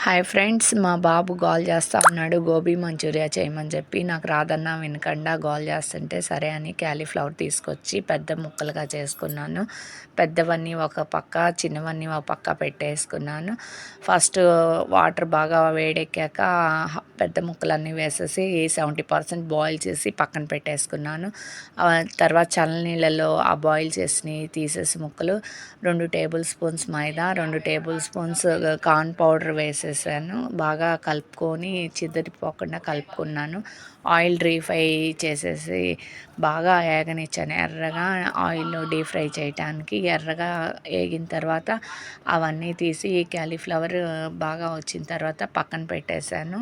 Hi friends, మా బాబు goal చేస్తా ఉన్నాడు గోబీ మంచూరియా చేయమని చెప్పి. నాకు రాదన్నా వినకుండా గోల్ చేస్తుంటే సరే అని క్యాలీఫ్లవర్ తీసుకొచ్చి పెద్ద ముక్కలుగా చేసుకున్నాను. పెద్దవన్నీ ఒక పక్క, చిన్నవన్నీ ఒక పక్క పెట్టేసుకున్నాను. ఫస్ట్ వాటర్ బాగా వేడెక్కాక పెద్ద ముక్కలన్నీ వేసేసి 70% బాయిల్ చేసి పక్కన పెట్టేసుకున్నాను. తర్వాత చల్లనీళ్ళలో ఆ బాయిల్ చేసి తీసేసి ముక్కలు 2 టేబుల్ స్పూన్స్ మైదా, 2 టేబుల్ స్పూన్స్ కార్న్ పౌడర్ వేసేసాను. బాగా కలుపుకొని చిదరిపోకుండా కలుపుకున్నాను. ఆయిల్ రీఫ్రై చేసేసి బాగా ఏగనిచ్చాను. ఎర్రగా ఆయిల్లో డీప్ ఫ్రై చేయటానికి ఎర్రగా ఏగిన తర్వాత అవన్నీ తీసి క్యాలీఫ్లవర్ బాగా వచ్చిన తర్వాత పక్కన పెట్టేశాను.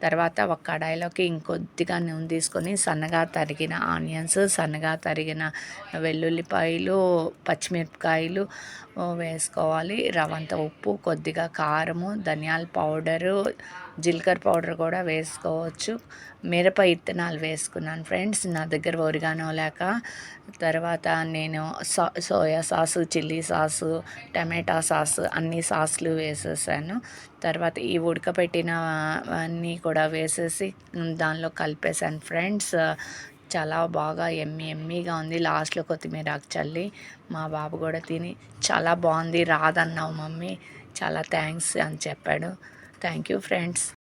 తర్వాత ఒక కడాయిలోకి ఇంకొద్దిగా నూనె తీసుకొని సన్నగా తరిగిన ఆనియన్స్, సన్నగా తరిగిన వెల్లుల్లిపాయలు, పచ్చిమిరపకాయలు వేసుకోవాలి. రవంత ఉప్పు, కొద్దిగా కారము, ధనియాల పౌడరు, జీలకర్ర పౌడర్ కూడా వేసుకోవచ్చు. మిరప ఇత్తనాలు వేసుకున్నాను ఫ్రెండ్స్, నా దగ్గర ఒరిగానో లేక. తర్వాత నేను సోయా సాసు, చిల్లీ సాసు, టమాటా సాసు అన్ని సాసులు వేసేసాను. తర్వాత ఈ ఉడకపెట్టిన అన్నీ కూడా వేసేసి దానిలో కలిపేసాను ఫ్రెండ్స్. చాలా బాగా ఎమ్మీగా ఉంది. లాస్ట్లో కొత్తిమీర చల్లి మా బాబు కూడా తిని చాలా బాగుంది, రాదన్నావు మమ్మీ, చాలా థ్యాంక్స్ అని చెప్పాడు. Thank you friends.